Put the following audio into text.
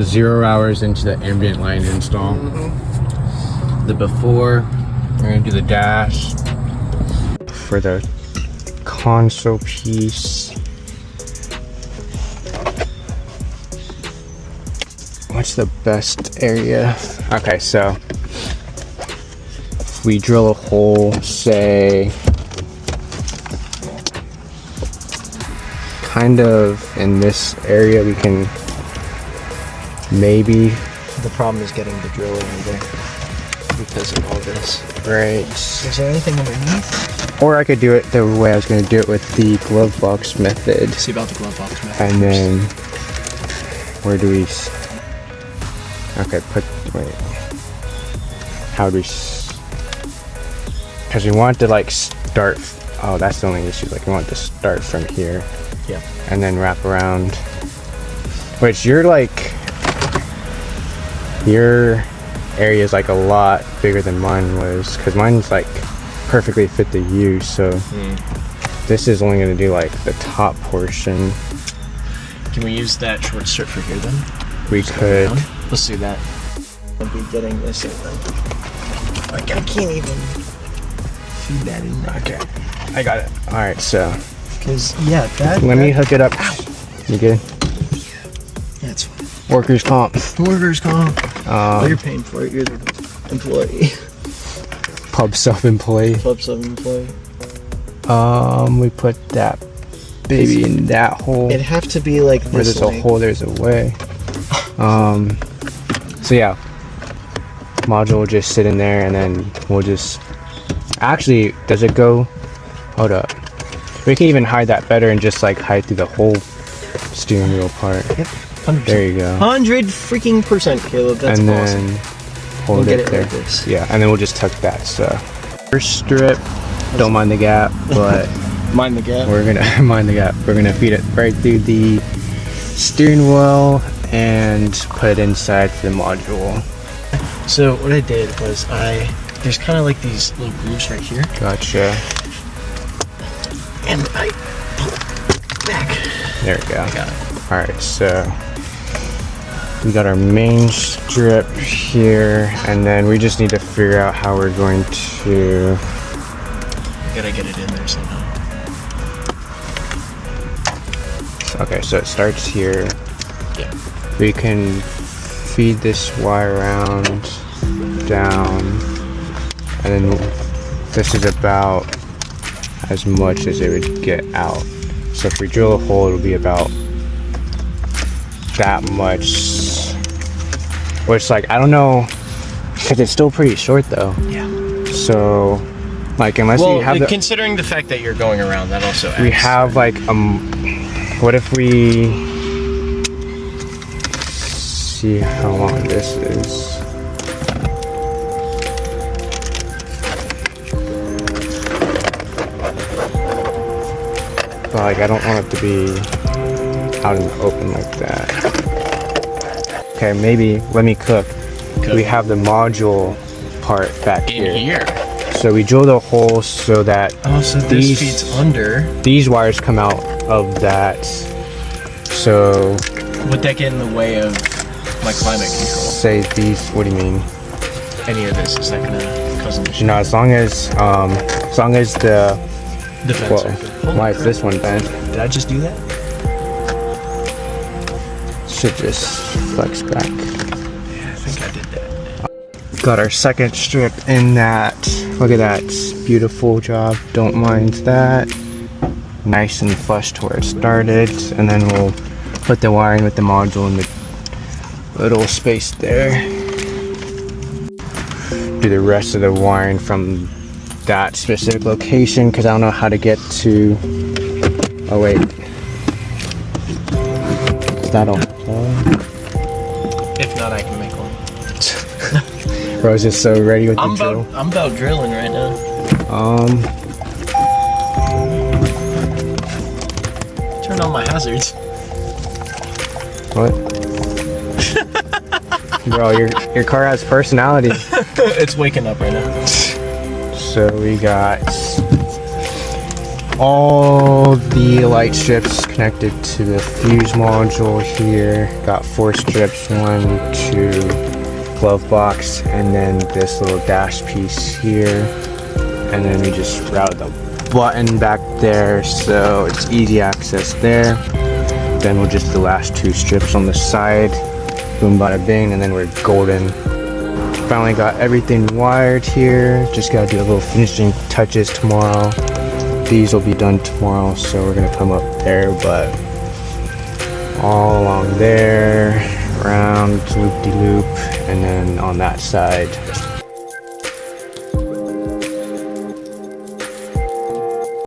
0 hours into the ambient line install. The before, we're gonna do the dash. For the console piece, what's the best area? Okay, so if we drill a hole, say kind of in this area, we can maybe. The problem is getting the drill in there because of all this. Right. Is there anything underneath? Or I could do it the way I was going to do it with the glove box method. See about the glove box method. And then, where do we? Okay, wait. How do we? Because we want to like start. Oh, that's the only issue. Like we want to start from here. Yeah. And then wrap around. Which your area is like a lot bigger than mine was, because mine's like perfectly fit to use. So this is only going to do like the top portion. Can we use that short strip for here then? We could. Let's do that. I'll be getting this in then. Like I can't even feed that in there. Okay, I got it. All right, so. Because yeah, that. Let me hook it up. Ow. You good? Yeah, it's fine. Workers' comp. Workers' comp. Oh, you're paying for it. You're the employee. Pub self-employed. Pub self-employed. We put that baby in that hole. It'd have to be like this. Where there's a hole, there's a way. So yeah, module will just sit in there, and then we'll just. Actually, does it go? Hold up. We can even hide that better and just like hide through the whole steering wheel part. Yep. 100%. There you go. 100% Caleb. That's and awesome. Then hold we'll it get there. Like this. Yeah, and then we'll just tuck that. So first strip, don't mind the gap, but mind the gap. We're gonna mind the gap. We're gonna feed it right through the steering wheel and put it inside the module. So what I did was there's kind of like these little grooves right here. Gotcha. And I pull it back. There we go. I got it. All right, so we got our main strip here, and then we just need to figure out how we're going to. Gotta get it in there somehow. Okay, so it starts here. Yeah. We can feed this wire around, down, and then this is about as much as it would get out. So if we drill a hole, it'll be about that much. Which, like, I don't know, because it's still pretty short though. Yeah. So, like, unless well, we have considering the fact that you're going around, that also adds. We have like what if we see how long this is? But like, I don't want it to be out in the open like that. Okay, maybe let me cook. We have the module part back here. So we drill the hole so that so this feeds under. These wires come out of that. So would that get in the way of my climate control? Say these. What do you mean? Any of this, is that gonna cause an issue? No, as long as the vents are good. Why is this one bent? Did I just do that? Should just flex back. Yeah, I think I did that. Got our second strip in that. Look at that, beautiful job. Don't mind that. Nice and flush to where it started, and then we'll put the wiring with the module in the little space there. Do the rest of the wiring from that specific location, because I don't know how to get to. Oh wait, is that all? If not, I can make one. Bro's just so ready with the drill. I'm about drilling right now. Turn on my hazards. What? Bro, your car has personality. It's waking up right now. So we got all the light strips connected to the fuse module here. Got 4 strips, 1, 2, glove box, and then this little dash piece here. And then we just route the button back there so it's easy access there. Then we'll just do the last 2 strips on the side. Boom, bada bing, and then we're golden. Finally got everything wired here. Just gotta do a little finishing touches tomorrow. These will be done tomorrow, so we're gonna come up there, but all along there, around loop-de-loop, and then on that side.